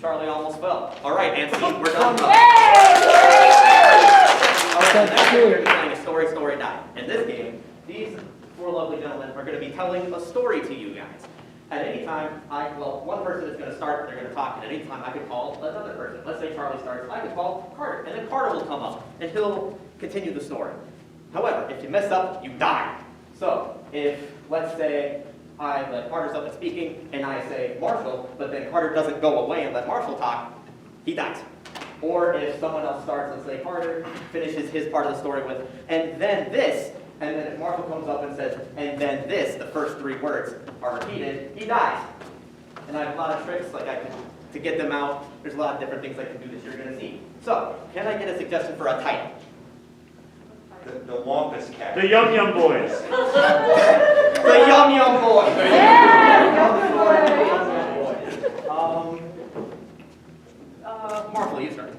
Charlie almost fell. All right, Nancy, we're done. All right, so now we're playing a story die. In this game, these four lovely gentlemen are going to be telling a story to you guys. At any time, one person is going to start, they're going to talk, and at any time I could call another person. Let's say Charlie starts, I could call Carter, and then Carter will come up, and he'll continue the story. However, if you mess up, you die. So, if, let's say, I let Carter's up and speaking, and I say Marshall, but then Carter doesn't go away and let Marshall talk, he dies. Or if someone else starts, let's say Carter finishes his part of the story with, and then this, and then if Marshall comes up and says, and then this, the first three words are repeated, he dies. And I have a lot of tricks to get them out. There's a lot of different things I can do that you're going to see. So, can I get a suggestion for a title? The Wampus Cat. The Yum Yum Boys. The Yum Yum Boys. Marshall, you start.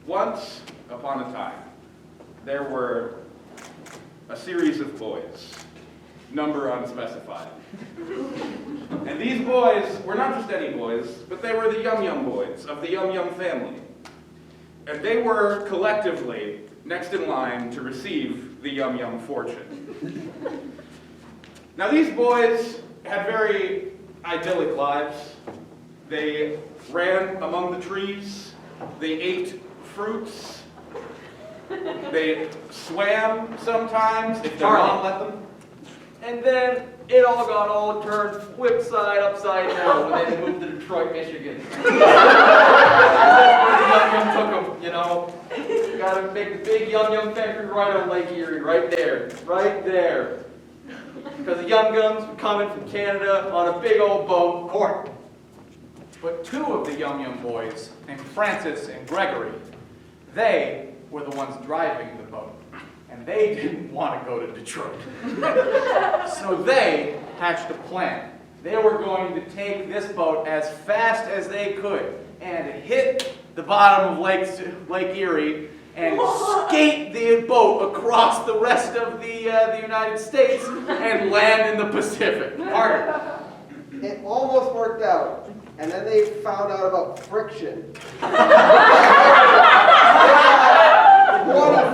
Once upon a time, there were a series of boys, number unspecified. And these boys were not just any boys, but they were the Yum Yum Boys of the Yum Yum family. And they were collectively next in line to receive the Yum Yum fortune. Now these boys had very idyllic lives. They ran among the trees, they ate fruits, they swam sometimes if their mom let them. And then it all turned flip side upside down when they moved to Detroit, Michigan. That's where the Yum Yum took them, you know. Got to make the big Yum Yum factory right on Lake Erie, right there. Because the Yum Yums were coming from Canada on a big old boat. Court. But two of the Yum Yum boys, named Francis and Gregory, they were the ones driving the boat. And they didn't want to go to Detroit. So they hatched a plan. They were going to take this boat as fast as they could and hit the bottom of Lake Erie and skate the boat across the rest of the United States and land in the Pacific. Carter. It almost worked out, and then they found out about friction. 20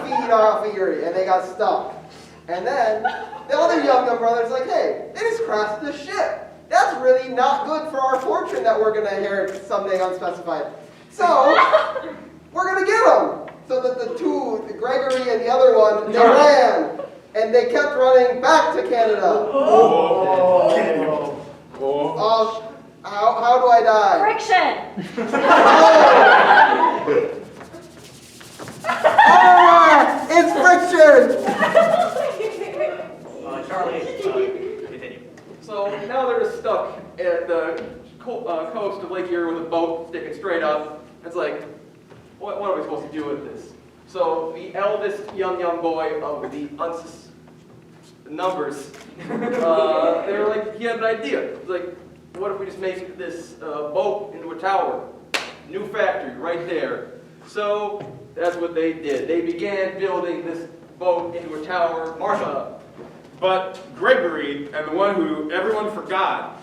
feet off of Erie, and they got stuck. And then the other Yum Yum brothers like, hey, they just crashed the ship. That's really not good for our fortune that we're going to inherit someday unspecified. So, we're going to get them. So that the two, the Gregory and the other one, they ran. And they kept running back to Canada. How do I die? Friction! It's friction! Charlie, continue. So now they're just stuck at the coast of Lake Erie with a boat sticking straight up. It's like, what are we supposed to do with this? So the eldest Yum Yum boy of the numbers, they were like, he had an idea. It was like, what if we just make this boat into a tower? New factory right there. So that's what they did. They began building this boat into a tower. Marshall. But Gregory, and the one who everyone forgot,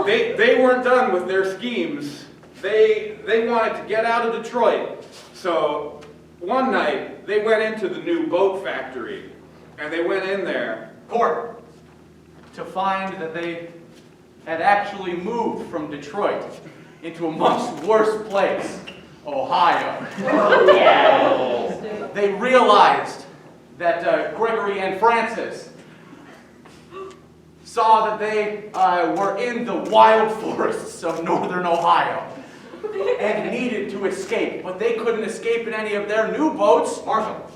they weren't done with their schemes. They wanted to get out of Detroit. So one night, they went into the new boat factory, and they went in there. Court. To find that they had actually moved from Detroit into a much worse place, Ohio. They realized that Gregory and Francis saw that they were in the wild forests of northern Ohio and needed to escape, but they couldn't escape in any of their new boats. Marshall.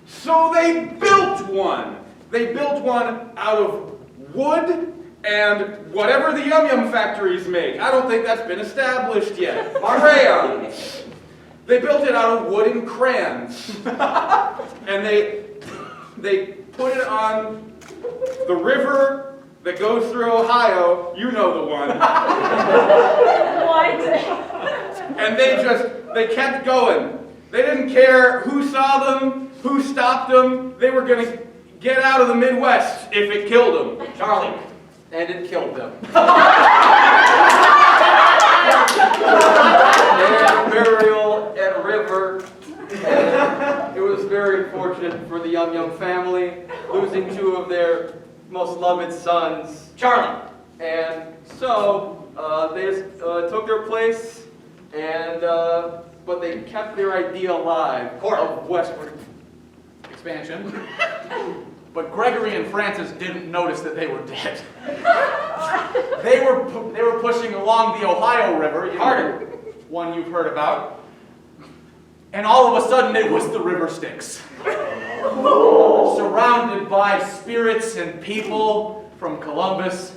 So they built one. They built one out of wood and whatever the Yum Yum factories make. I don't think that's been established yet. Crayons. They built it out of wooden crayons. And they put it on the river that goes through Ohio. You know the one. What? And they kept going. They didn't care who saw them, who stopped them. They were going to get out of the Midwest if it killed them. Charlie. And it killed them. very unfortunate for the Yum Yum family, losing two of their most loved sons. Charlie. And so they just took their place, and but they kept their idea alive of westward Expansion. But Gregory and Francis didn't notice that they were dead. They were pushing along the Ohio River, one you've heard about, and all of a sudden it was the River Styx. Surrounded by spirits and people from Columbus,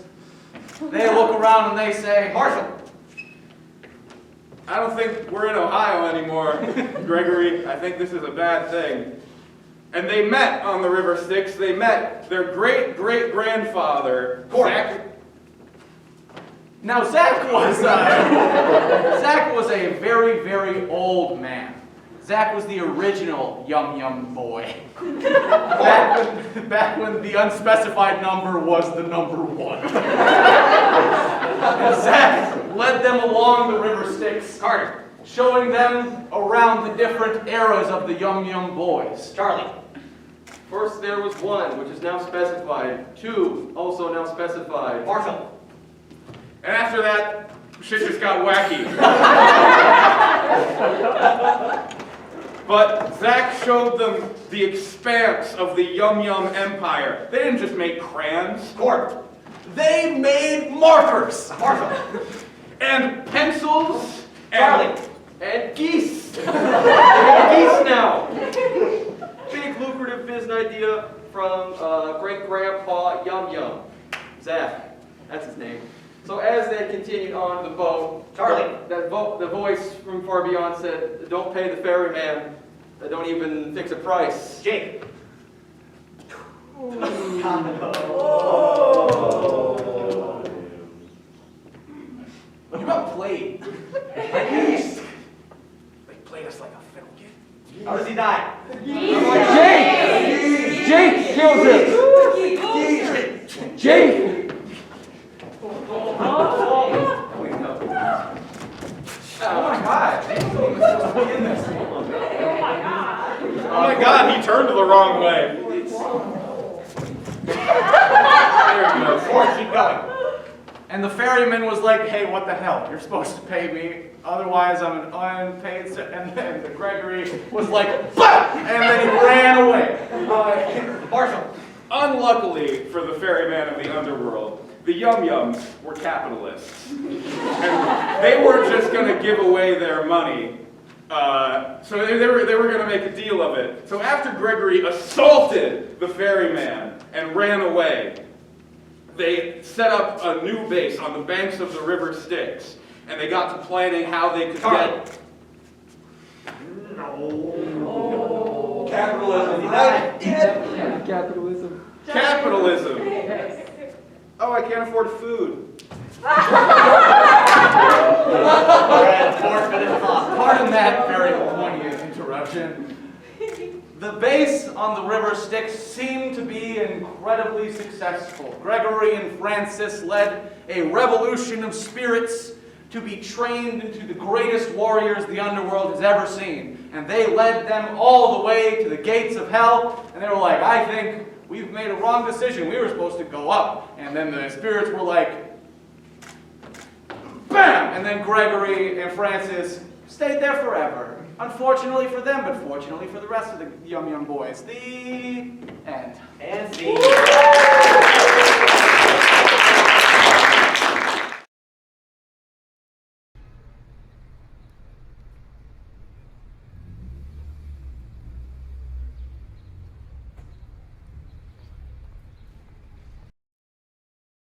they look around and they say, Marshall. I don't think we're in Ohio anymore, Gregory. I think this is a bad thing. And they met on the River Styx. They met their great-great-grandfather, Zach. Now Zach was a very, very old man. Zach was the original Yum Yum boy. Back when the unspecified number was the number 1. And Zach led them along the River Styx, showing them around the different eras of the Yum Yum boys. Charlie. First there was 1, which is now specified. 2, also now specified. Marshall. And after that, shit just got wacky. But Zach showed them the expanse of the Yum Yum Empire. They didn't just make crayons. They made markers. And pencils. Charlie. And geese! Geese now! Big lucrative business idea from great-grandpa Yum Yum. Zach, that's his name. So as they continued on the boat, Charlie. the voice from far beyond said, don't pay the ferryman, don't even fix a price. Jake. You got played. They played us like a fiddle kid. How does he die? Jake kills him. Jake. Oh my God. Oh my God, he turned the wrong way. There he goes. Keep going. And the ferryman was like, hey, what the hell? You're supposed to pay me, otherwise I'm an unpaid and then the Gregory was like, bah! And then he ran away. Marshall. Unluckily for the ferryman of the underworld, the Yum Yums were capitalists. And they weren't just going to give away their money. So they were going to make a deal of it. So after Gregory assaulted the ferryman and ran away, they set up a new base on the banks of the River Styx. And they got to planning how they could get... Capitalism. Capitalism. Capitalism. Oh, I can't afford food. Pardon that very poignant interruption. The base on the River Styx seemed to be incredibly successful. Gregory and Francis led a revolution of spirits to be trained into the greatest warriors the underworld has ever seen. And they led them all the way to the gates of hell, and they were like, I think we've made a wrong decision. We were supposed to go up. And then the spirits were like, bam! And then Gregory and Francis stayed there forever. Unfortunately for them, but fortunately for the rest of the Yum Yum boys. The end. And see.